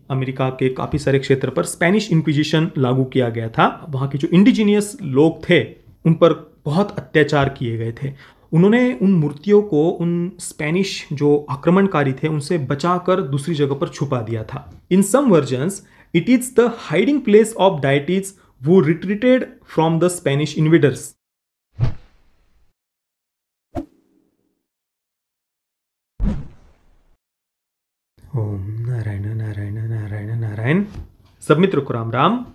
America के काफ़ी सारे क्षेत्र पर स्पेनिश इंक्विजिशन लागू किया गया था। वहाँ के जो इंडिजीनियस लोग थे उन पर बहुत अत्याचार किए गए थे। उन्होंने उन मूर्तियों को उन स्पेनिश जो आक्रमणकारी थे उनसे बचाकर दूसरी जगह पर छुपा दिया था। In some versions it is the hiding place of deities who retreated from the Spanish invaders. Om Narayan Narayan Narayan Narayan. सब मित्रों को राम राम।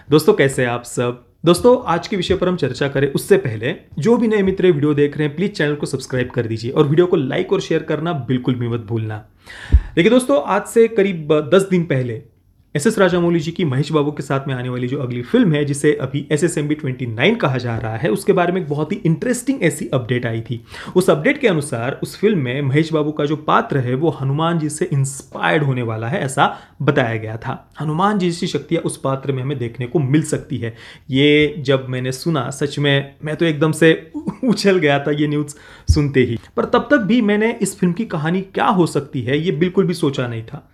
दोस्तों कैसे हैं आप सब। दोस्तों आज के विषय पर हम चर्चा करें उससे पहले जो भी नए मित्र वीडियो देख रहे हैं प्लीज चैनल को सब्सक्राइब कर दीजिए और वीडियो को लाइक और शेयर करना बिल्कुल भी मत भूलना। देखिए दोस्तों, आज से करीब 10 दिन पहले एस राजामौली जी की महेश बाबू के साथ में आने वाली जो अगली फिल्म है जिसे अभी SSMB 29 कहा जा रहा है, उसके बारे में एक बहुत ही इंटरेस्टिंग ऐसी अपडेट आई थी। उस अपडेट के अनुसार उस फिल्म में महेश बाबू का जो पात्र है वो हनुमान जी से इंस्पायर्ड होने वाला है, ऐसा बताया गया था। हनुमान जी जैसी शक्तियां उस पात्र में हमें देखने को मिल सकती है। ये जब मैंने सुना सच में मैं तो एकदम से उछल गया था ये न्यूज़ सुनते ही। पर तब तक भी मैंने इस फिल्म की कहानी क्या हो सकती है ये बिल्कुल भी सोचा नहीं था।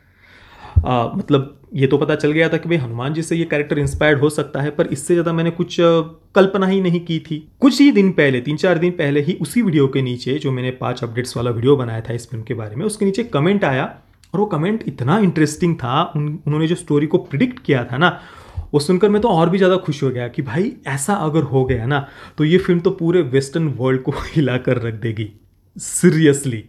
मतलब ये तो पता चल गया था कि भाई हनुमान जी से ये कैरेक्टर इंस्पायर्ड हो सकता है, पर इससे ज़्यादा मैंने कुछ कल्पना ही नहीं की थी। कुछ ही दिन पहले 3-4 दिन पहले ही उसी वीडियो के नीचे जो मैंने 5 अपडेट्स वाला वीडियो बनाया था इस फिल्म के बारे में, उसके नीचे कमेंट आया और वो कमेंट इतना इंटरेस्टिंग था। उन्होंने जो स्टोरी को प्रिडिक्ट किया था ना, वो सुनकर मैं तो और भी ज़्यादा खुश हो गया कि भाई ऐसा अगर हो गया ना तो ये फिल्म तो पूरे वेस्टर्न वर्ल्ड को हिला कर रख देगी, सीरियसली।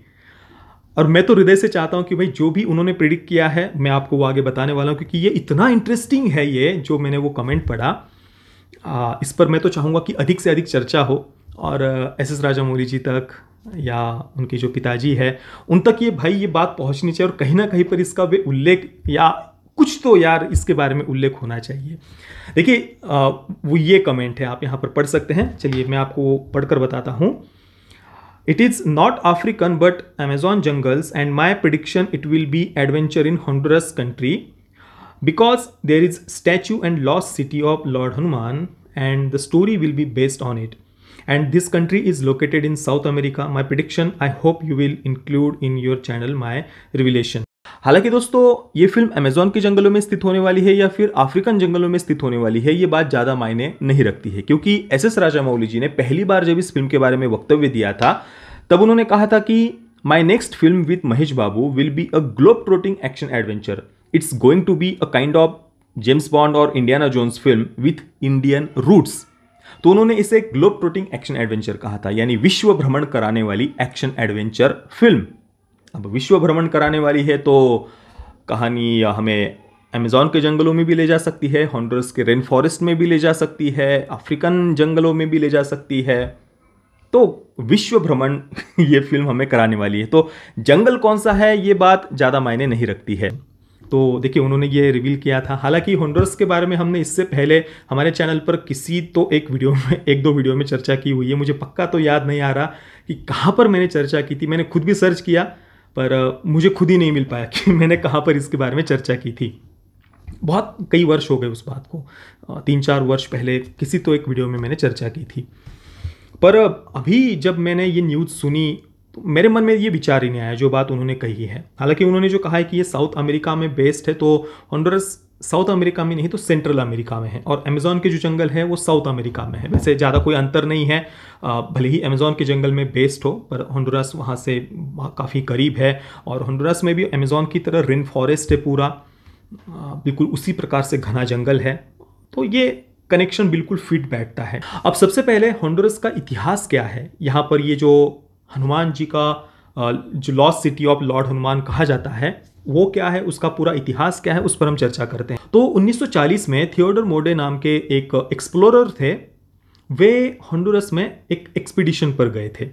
और मैं तो हृदय से चाहता हूं कि भाई जो भी उन्होंने प्रिडिक्ट किया है मैं आपको वो आगे बताने वाला हूं, क्योंकि ये इतना इंटरेस्टिंग है ये जो मैंने वो कमेंट पढ़ा। इस पर मैं तो चाहूँगा कि अधिक से अधिक चर्चा हो और SS राजामौली जी तक या उनके जो पिताजी है उन तक ये भाई ये बात पहुंचनी चाहिए और कहीं ना कहीं पर इसका वे उल्लेख या कुछ तो यार इसके बारे में उल्लेख होना चाहिए। देखिए वो ये कमेंट है, आप यहाँ पर पढ़ सकते हैं। चलिए मैं आपको पढ़कर बताता हूँ। It is not African but Amazon jungles, and my prediction it will be adventure in Honduras country because there is statue and lost city of Lord Hanuman and the story will be based on it. And this country is located in South America. My prediction, I hope you will include in your channel my revelation. हालांकि दोस्तों ये film Amazon के जंगलों में स्थित होने वाली है या फिर अफ्रीकन जंगलों में स्थित होने वाली है ये बात ज़्यादा मायने नहीं रखती है, क्योंकि SS राजामौली जी ने पहली बार जब इस फिल्म के बारे में वक्तव्य दिया था तब उन्होंने कहा था कि my next film with Mahesh Babu will be a globe trotting action adventure. It's going to be a kind of James Bond और Indiana Jones film with Indian roots. तो उन्होंने इसे ग्लोब ट्रोटिंग एक्शन एडवेंचर कहा था, यानी विश्व भ्रमण कराने वाली एक्शन एडवेंचर फिल्म। अब विश्व भ्रमण कराने वाली है तो कहानी हमें अमेज़न के जंगलों में भी ले जा सकती है, हॉन्डुरस के रेन फॉरेस्ट में भी ले जा सकती है, अफ्रीकन जंगलों में भी ले जा सकती है। तो विश्व भ्रमण ये फिल्म हमें कराने वाली है, तो जंगल कौन सा है ये बात ज़्यादा मायने नहीं रखती है। तो देखिए उन्होंने ये रिवील किया था। हालांकि हॉन्डुरस के बारे में हमने इससे पहले हमारे चैनल पर किसी तो एक दो वीडियो में चर्चा की हुई है। मुझे पक्का तो याद नहीं आ रहा कि कहाँ पर मैंने चर्चा की थी। मैंने खुद भी सर्च किया पर मुझे खुद ही नहीं मिल पाया कि मैंने कहाँ पर इसके बारे में चर्चा की थी। बहुत कई वर्ष हो गए उस बात को, 3-4 वर्ष पहले किसी तो एक वीडियो में मैंने चर्चा की थी। पर अभी जब मैंने ये न्यूज़ सुनी तो मेरे मन में ये विचार ही नहीं आया जो बात उन्होंने कही है। हालांकि उन्होंने जो कहा है कि ये साउथ अमेरिका में बेस्ड है, तो हॉन्डुरस साउथ अमेरिका में नहीं तो सेंट्रल अमेरिका में है और अमेज़न के जो जंगल है वो साउथ अमेरिका में है। वैसे ज़्यादा कोई अंतर नहीं है, भले ही अमेज़न के जंगल में बेस्ड हो पर हॉन्डुरस वहाँ से काफ़ी करीब है और हॉन्डुरस में भी अमेज़न की तरह रेन फॉरेस्ट है पूरा, बिल्कुल उसी प्रकार से घना जंगल है। तो ये कनेक्शन बिल्कुल फिट बैठता है। अब सबसे पहले हॉन्डुरस का इतिहास क्या है, यहाँ पर ये जो हनुमान जी का जो lost city of Lord Hanuman कहा जाता है वो क्या है, उसका पूरा इतिहास क्या है, उस पर हम चर्चा करते हैं। तो 1940 में थियोडोर मोडे नाम के एक एक्सप्लोरर थे, वे हॉन्डुरस में एक एक्सपीडिशन पर गए थे।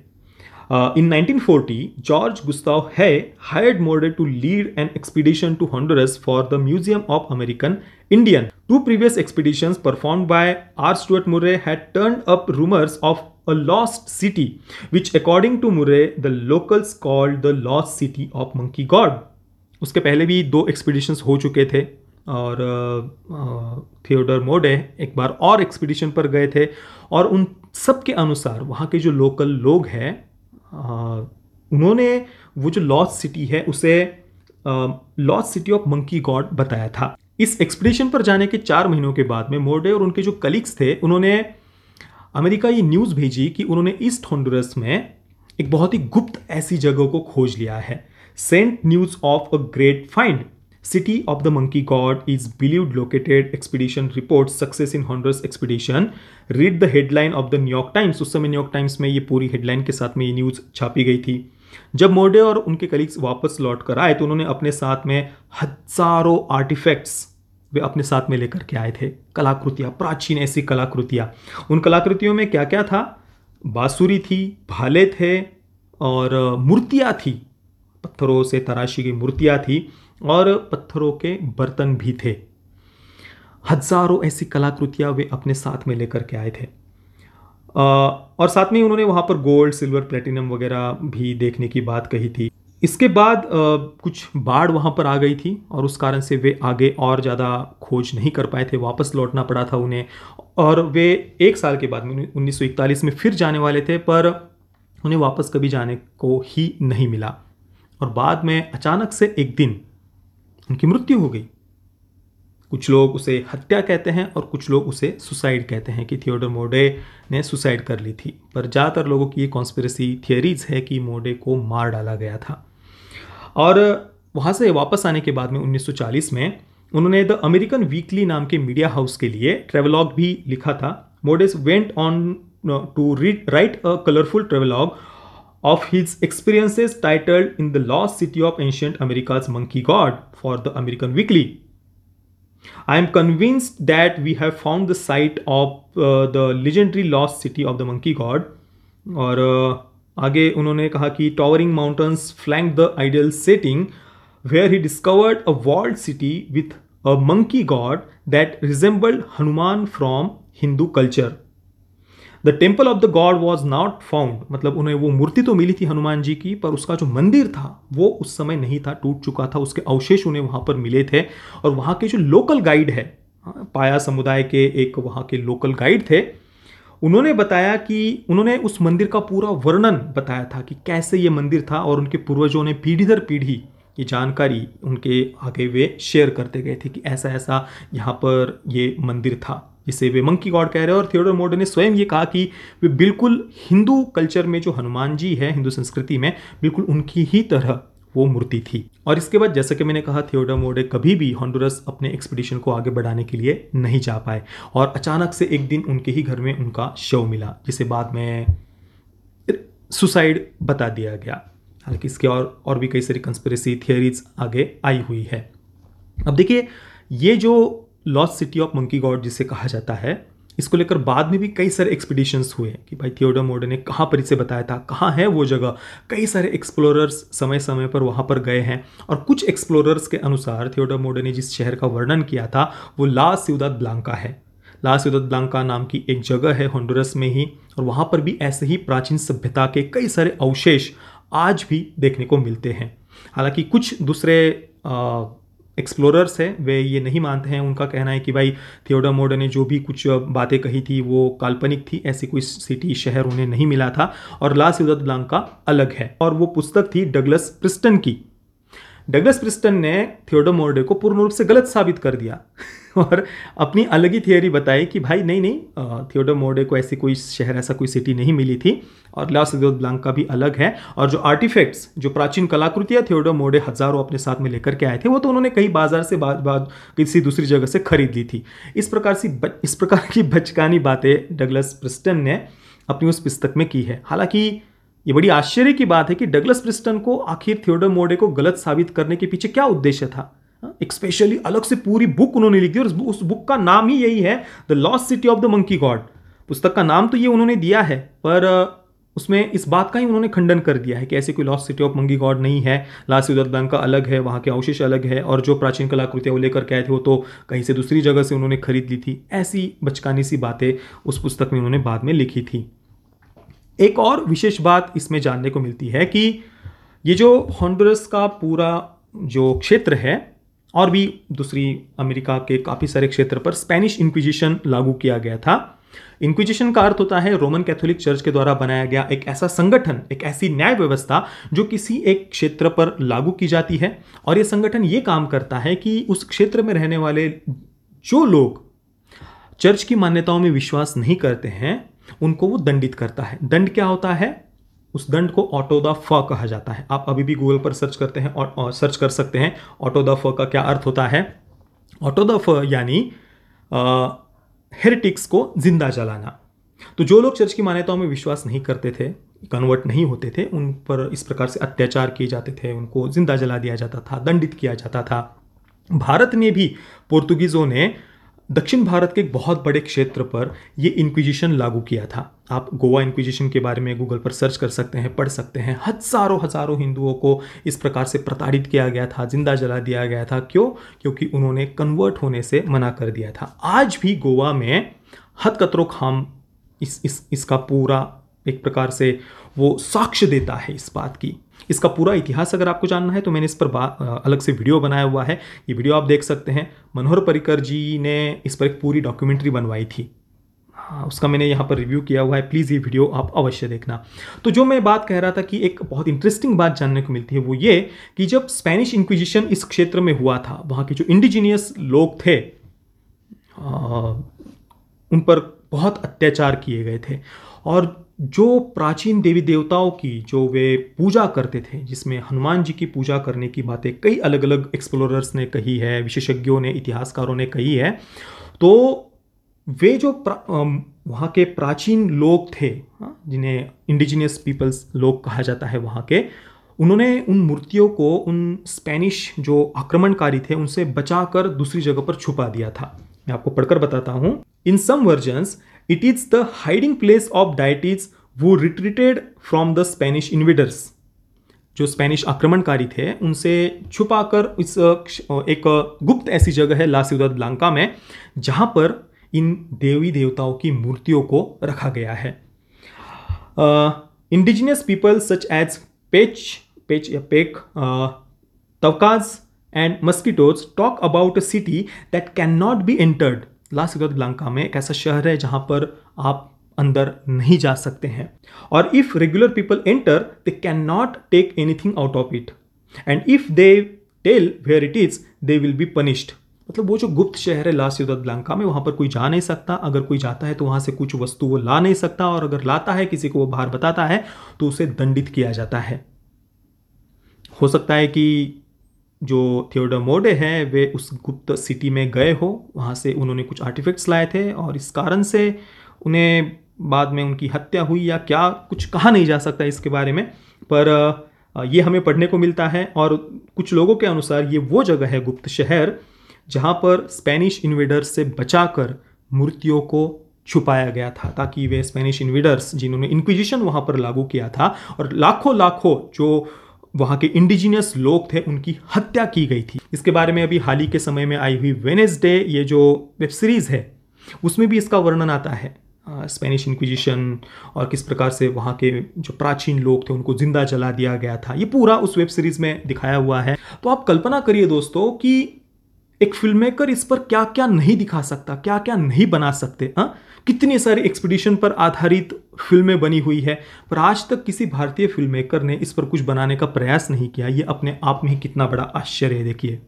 In 1940, George Gustav Hay hired Morde to lead an expedition to Honduras for the Museum of American Indian. 2 previous expeditions performed by R. Stuart Murray had turned up rumors of a lost city, which according to Murray, the locals called the lost city of Monkey God. उसके पहले भी 2 expeditions हो चुके थे और Theodore mode एक बार और expedition पर गए थे और उन सब के अनुसार वहाँ के जो लोकल लोग हैं उन्होंने वो जो लॉस्ट सिटी है उसे lost city of monkey God बताया था। इस एक्सपीडिशन पर जाने के 4 महीनों के बाद में मोर्डे और उनके जो कलीग्स थे उन्होंने अमेरिका ये न्यूज़ भेजी कि उन्होंने ईस्ट होंडुरस में एक बहुत ही गुप्त ऐसी जगह को खोज लिया है। Sent news of a great find, city of the monkey god is believed located, expedition report success in Honduras expedition, read the headline of the New York Times. उस समय न्यूयॉर्क टाइम्स में ये पूरी हेडलाइन के साथ में ये न्यूज़ छापी गई थी। जब मोर्डे और उनके कलीग्स वापस लौट कर आए तो उन्होंने अपने साथ में हजारों आर्टिफैक्ट्स वे अपने साथ में लेकर के आए थे, कलाकृतियाँ, प्राचीन ऐसी कलाकृतियाँ। उन कलाकृतियों में क्या क्या था? बांसुरी थी, भाले थे और मूर्तियाँ थी, पत्थरों से तराशी गई मूर्तियाँ थी और पत्थरों के बर्तन भी थे। हजारों ऐसी कलाकृतियाँ वे अपने साथ में लेकर के आए थे। और साथ में उन्होंने वहाँ पर गोल्ड, सिल्वर, प्लेटिनम वगैरह भी देखने की बात कही थी। इसके बाद कुछ बाढ़ वहाँ पर आ गई थी और उस कारण से वे आगे और ज़्यादा खोज नहीं कर पाए थे, वापस लौटना पड़ा था उन्हें। और वे 1 साल के बाद में 1941 में फिर जाने वाले थे, पर उन्हें वापस कभी जाने को ही नहीं मिला। और बाद में अचानक से एक दिन उनकी मृत्यु हो गई। कुछ लोग उसे हत्या कहते हैं और कुछ लोग उसे सुसाइड कहते हैं कि थियोडोर मोर्डे ने सुसाइड कर ली थी, पर ज़्यादातर लोगों की ये कॉन्स्पिरेसी थियरीज है कि मोर्डे को मार डाला गया था। और वहाँ से वापस आने के बाद में 1940 में उन्होंने द अमेरिकन वीकली नाम के मीडिया हाउस के लिए ट्रेवलॉग भी लिखा था। Morde went on to write a colourful travelogue of his experiences titled In the Lost City of Ancient America's Monkey God for the American Weekly. I am convinced that we have found the site of the legendary lost city of the Monkey God. और आगे उन्होंने कहा कि towering mountains flank the ideal setting where he discovered a walled city with a monkey god that resembled Hanuman from Hindu culture. The temple of the God was not found, मतलब उन्हें वो मूर्ति तो मिली थी हनुमान जी की, पर उसका जो मंदिर था वो उस समय नहीं था, टूट चुका था, उसके अवशेष उन्हें वहाँ पर मिले थे। और वहाँ के जो लोकल गाइड है, पाया समुदाय के एक वहाँ के लोकल गाइड थे, उन्होंने बताया कि उन्होंने उस मंदिर का पूरा वर्णन बताया था कि कैसे ये मंदिर था, और उनके पूर्वजों ने पीढ़ी दर पीढ़ी ये जानकारी उनके आगे वे शेयर करते गए थे कि ऐसा ऐसा यहाँ पर ये मंदिर था जिसे वे मंकी गॉड कह रहे हैं। और थियोडोर मोर्डे ने स्वयं ये कहा कि वे बिल्कुल हिंदू कल्चर में जो हनुमान जी है, हिंदू संस्कृति में बिल्कुल उनकी ही तरह वो मूर्ति थी। और इसके बाद जैसा कि मैंने कहा, थियोडोर मोर्डे कभी भी हॉन्डुरस अपने एक्सपीडिशन को आगे बढ़ाने के लिए नहीं जा पाए, और अचानक से एक दिन उनके ही घर में उनका शव मिला, जिसे बाद में सुसाइड बता दिया गया। हालांकि इसके और भी कई सारी कंस्पिरेसी थियरीज आगे आई हुई है। अब देखिए, ये जो lost city of monkey God जिसे कहा जाता है, इसको लेकर बाद में भी कई सारे एक्सपीडिशंस हुए कि भाई थियोडोर मोर्डे ने कहाँ पर इसे बताया था, कहाँ है वो जगह। कई सारे एक्सप्लोरर्स समय समय पर वहाँ पर गए हैं, और कुछ एक्सप्लोरर्स के अनुसार थियोडोर मोर्डे ने जिस शहर का वर्णन किया था वो ला सिउदाद ब्लांका है। ला सिउदाद ब्लांका नाम की एक जगह है हॉन्डुरस में ही, और वहाँ पर भी ऐसे ही प्राचीन सभ्यता के कई सारे अवशेष आज भी देखने को मिलते हैं। हालांकि कुछ दूसरे एक्सप्लोरर्स हैं, वे ये नहीं मानते हैं। उनका कहना है कि भाई थियोडोर मोर्डे ने जो भी कुछ बातें कही थी वो काल्पनिक थी, ऐसी कोई सिटी शहर उन्हें नहीं मिला था, और ला सिउदाद ब्लांका अलग है। और वो पुस्तक थी डगलस प्रिस्टन की। डगलस प्रिस्टन ने थियोडोर मोर्डे को पूर्ण रूप से गलत साबित कर दिया और अपनी अलग ही थियरी बताई कि भाई नहीं, थियोडोर मोर्डे को ऐसी कोई शहर, ऐसा कोई सिटी नहीं मिली थी, और ला सिउदाद ब्लांका भी अलग है। और जो आर्टिफैक्ट्स, जो प्राचीन कलाकृतियाँ थियोडोर मोर्डे हजारों अपने साथ में लेकर के आए थे, वो तो उन्होंने कई बाजार से किसी दूसरी जगह से खरीद ली थी। इस प्रकार की बचकानी बातें डगलस प्रिस्टन ने अपनी उस पुस्तक में की है। हालांकि ये बड़ी आश्चर्य की बात है कि डगलस प्रिस्टन को आखिर थियोडोर मोर्डे को गलत साबित करने के पीछे क्या उद्देश्य था। एक स्पेशली अलग से पूरी बुक उन्होंने लिखी, और उस बुक का नाम ही यही है, the lost city of the monkey God. पुस्तक का नाम तो ये उन्होंने दिया है, पर उसमें इस बात का ही उन्होंने खंडन कर दिया है कि ऐसी कोई lost city of monkey God नहीं है। ला सिउदाद ब्लांका अलग है, वहाँ के अवशेष अलग है, और जो प्राचीन कलाकृतियाँ वो लेकर के आए थे वो तो कहीं से दूसरी जगह से उन्होंने खरीद ली थी। ऐसी बचकानी सी बातें उस पुस्तक में उन्होंने बाद में लिखी थी। एक और विशेष बात इसमें जानने को मिलती है कि ये जो हॉन्डुरस का पूरा जो क्षेत्र है, और भी दूसरी अमेरिका के काफ़ी सारे क्षेत्र पर स्पेनिश इंक्विजिशन लागू किया गया था। इंक्विजिशन का अर्थ होता है रोमन कैथोलिक चर्च के द्वारा बनाया गया एक ऐसा संगठन, एक ऐसी न्याय व्यवस्था जो किसी एक क्षेत्र पर लागू की जाती है। और यह संगठन ये काम करता है कि उस क्षेत्र में रहने वाले जो लोग चर्च की मान्यताओं में विश्वास नहीं करते हैं उनको वो दंडित करता है। दंड क्या होता है? उस दंड को ऑटो द फ कहा जाता है। आप अभी भी गूगल पर सर्च करते हैं और सर्च कर सकते हैं ऑटो द फ का क्या अर्थ होता है। ऑटो द फ यानी हेरेटिक्स को जिंदा जलाना। तो जो लोग चर्च की मान्यताओं में विश्वास नहीं करते थे, कन्वर्ट नहीं होते थे, उन पर इस प्रकार से अत्याचार किए जाते थे, उनको जिंदा जला दिया जाता था, दंडित किया जाता था। भारत में भी पोर्तुगीजों ने दक्षिण भारत के एक बहुत बड़े क्षेत्र पर यह इंक्विजिशन लागू किया था। आप गोवा इंक्विजिशन के बारे में गूगल पर सर्च कर सकते हैं, पढ़ सकते हैं। हजारों हिंदुओं को इस प्रकार से प्रताड़ित किया गया था, जिंदा जला दिया गया था। क्यों? क्योंकि उन्होंने कन्वर्ट होने से मना कर दिया था। आज भी गोवा में हथकतरो खाम इसका पूरा एक प्रकार से वो साक्ष्य देता है इस बात की। इसका पूरा इतिहास अगर आपको जानना है तो मैंने इस पर अलग से वीडियो बनाया हुआ है, ये वीडियो आप देख सकते हैं। मनोहर पर्रिकर जी ने इस पर एक पूरी डॉक्यूमेंट्री बनवाई थी, हाँ, उसका मैंने यहाँ पर रिव्यू किया हुआ है। प्लीज़ ये वीडियो आप अवश्य देखना। तो जो मैं बात कह रहा था कि एक बहुत इंटरेस्टिंग बात जानने को मिलती है वो ये कि जब स्पेनिश इंक्विजिशन इस क्षेत्र में हुआ था, वहाँ के जो इंडिजीनियस लोग थे उन पर बहुत अत्याचार किए गए थे। और जो प्राचीन देवी देवताओं की जो वे पूजा करते थे, जिसमें हनुमान जी की पूजा करने की बातें कई अलग अलग एक्सप्लोरर्स ने कही है, विशेषज्ञों ने, इतिहासकारों ने कही है, तो वे जो वहाँ के प्राचीन लोग थे, जिन्हें इंडिजिनियस पीपल्स लोग कहा जाता है वहाँ के, उन्होंने उन मूर्तियों को उन स्पेनिश जो आक्रमणकारी थे उनसे बचाकर दूसरी जगह पर छुपा दिया था। मैं आपको पढ़कर बताता हूँ। इन some versions it is the hiding place of deities who retreated from the Spanish invaders। जो स्पेनिश आक्रमणकारी थे उनसे छुपाकर इस एक गुप्त ऐसी जगह है ला सिउदाद ब्लांका में, जहां पर इन देवी देवताओं की मूर्तियों को रखा गया है। इंडिजिनियस पीपल सच एज पेच या पेक, तवकाज and mosquitoes talk about a city that can not be entered. La Ciudad Blanca में एक ऐसा शहर है जहां पर आप अंदर नहीं जा सकते हैं। और if regular people enter they can not take anything out of it, and if they tell where it is they will be punished. मतलब वो जो गुप्त शहर है ला सिउदाद ब्लांका में, वहां पर कोई जा नहीं सकता। अगर कोई जाता है तो वहां से कुछ वस्तु वो ला नहीं सकता, और अगर लाता है, किसी को वो बाहर बताता है, तो उसे दंडित किया जाता है। हो सकता है कि जो थियोडोर मोडे हैं वे उस गुप्त सिटी में गए हो, वहाँ से उन्होंने कुछ आर्टिफैक्ट्स लाए थे और इस कारण से उन्हें बाद में उनकी हत्या हुई या क्या, कुछ कहा नहीं जा सकता इसके बारे में, पर ये हमें पढ़ने को मिलता है। और कुछ लोगों के अनुसार ये वो जगह है, गुप्त शहर, जहाँ पर स्पेनिश इन्वेडर्स से बचाकर मूर्तियों को छुपाया गया था, ताकि वे स्पेनिश इन्वेडर्स जिन्होंने इंक्विजिशन वहाँ पर लागू किया था और लाखों जो वहाँ के इंडिजिनियस लोग थे उनकी हत्या की गई थी। इसके बारे में अभी हाल ही के समय में आई हुई वेनेसडे ये जो वेब सीरीज़ है उसमें भी इसका वर्णन आता है, स्पेनिश इंक्विजिशन और किस प्रकार से वहाँ के जो प्राचीन लोग थे उनको जिंदा जला दिया गया था। ये पूरा उस वेब सीरीज़ में दिखाया हुआ है। तो आप कल्पना करिए दोस्तों कि एक फिल्म मेकर इस पर क्या क्या नहीं दिखा सकता, क्या क्या नहीं बना सकते। कितनी सारी एक्सपीडिशन पर आधारित फिल्में बनी हुई है, पर आज तक किसी भारतीय फिल्म मेकर ने इस पर कुछ बनाने का प्रयास नहीं किया। ये अपने आप में ही कितना बड़ा आश्चर्य है, देखिए।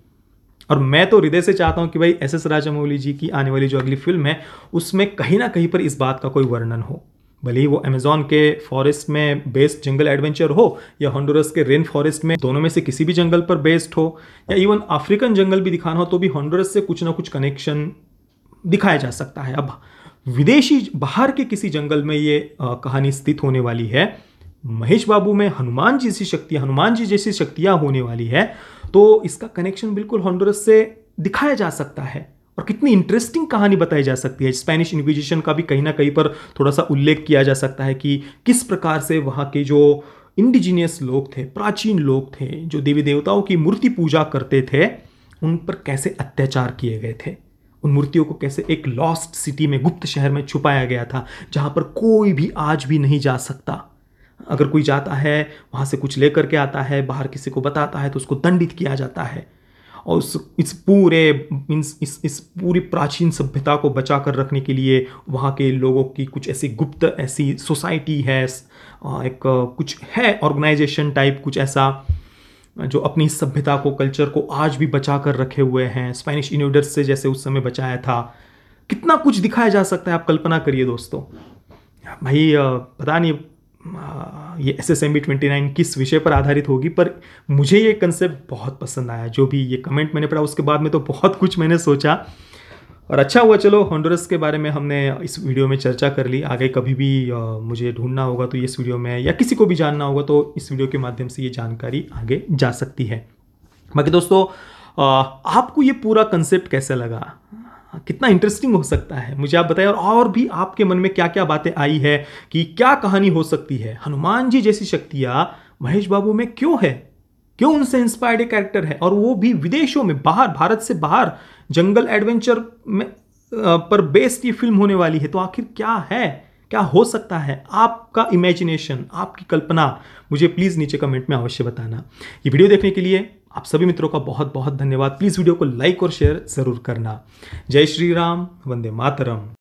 और मैं तो हृदय से चाहता हूं कि भाई एस.एस. राजामौली जी की आने वाली जो अगली फिल्म है उसमें कहीं ना कहीं पर इस बात का कोई वर्णन हो, भले ही वो अमेजॉन के फॉरेस्ट में बेस्ड जंगल एडवेंचर हो या हॉन्डुरस के रेन फॉरेस्ट में, दोनों में से किसी भी जंगल पर बेस्ड हो, या इवन अफ्रीकन जंगल भी दिखाना हो तो भी हॉन्डुरस से कुछ ना कुछ कनेक्शन दिखाया जा सकता है। अब विदेशी बाहर के किसी जंगल में ये कहानी स्थित होने वाली है, महेश बाबू में हनुमान जी जैसी शक्तियां होने वाली है, तो इसका कनेक्शन बिल्कुल हॉन्डुरस से दिखाया जा सकता है और कितनी इंटरेस्टिंग कहानी बताई जा सकती है। स्पेनिश इंक्विजिशन का भी कहीं ना कहीं पर थोड़ा सा उल्लेख किया जा सकता है कि किस प्रकार से वहाँ के जो इंडिजीनियस लोग थे, प्राचीन लोग थे, जो देवी देवताओं की मूर्ति पूजा करते थे, उन पर कैसे अत्याचार किए गए थे, उन मूर्तियों को कैसे एक लॉस्ट सिटी में, गुप्त शहर में छुपाया गया था, जहाँ पर कोई भी आज भी नहीं जा सकता। अगर कोई जाता है, वहाँ से कुछ लेकर के आता है, बाहर किसी को बताता है तो उसको दंडित किया जाता है। और इस पूरे इस पूरी प्राचीन सभ्यता को बचा कर रखने के लिए वहाँ के लोगों की कुछ ऐसी गुप्त ऐसी सोसाइटी है, एक कुछ है ऑर्गेनाइजेशन टाइप कुछ ऐसा, जो अपनी सभ्यता को कल्चर को आज भी बचा कर रखे हुए हैं। स्पेनिश इन्वेडर्स से जैसे उस समय बचाया था, कितना कुछ दिखाया जा सकता है, आप कल्पना करिए दोस्तों। भाई पता नहीं ये SSMB 29 किस विषय पर आधारित होगी, पर मुझे ये कंसेप्ट बहुत पसंद आया। जो भी ये कमेंट मैंने पढ़ा उसके बाद में तो बहुत कुछ मैंने सोचा, और अच्छा हुआ चलो होंडुरस के बारे में हमने इस वीडियो में चर्चा कर ली। आगे कभी भी मुझे ढूंढना होगा तो इस वीडियो में, या किसी को भी जानना होगा तो इस वीडियो के माध्यम से ये जानकारी आगे जा सकती है। बाकी दोस्तों आपको ये पूरा कंसेप्ट कैसा लगा, कितना इंटरेस्टिंग हो सकता है मुझे आप बताइए। और भी आपके मन में क्या क्या बातें आई है कि क्या कहानी हो सकती है, हनुमान जी जैसी शक्तियां महेश बाबू में क्यों है, क्यों उनसे इंस्पायर्ड एक कैरेक्टर है, और वो भी विदेशों में, बाहर, भारत से बाहर जंगल एडवेंचर में पर बेस्ड ये फिल्म होने वाली है। तो आखिर क्या है, क्या हो सकता है, आपका इमेजिनेशन, आपकी कल्पना मुझे प्लीज़ नीचे कमेंट में अवश्य बताना। ये वीडियो देखने के लिए आप सभी मित्रों का बहुत बहुत धन्यवाद। प्लीज़ वीडियो को लाइक और शेयर ज़रूर करना। जय श्री राम, वंदे मातरम।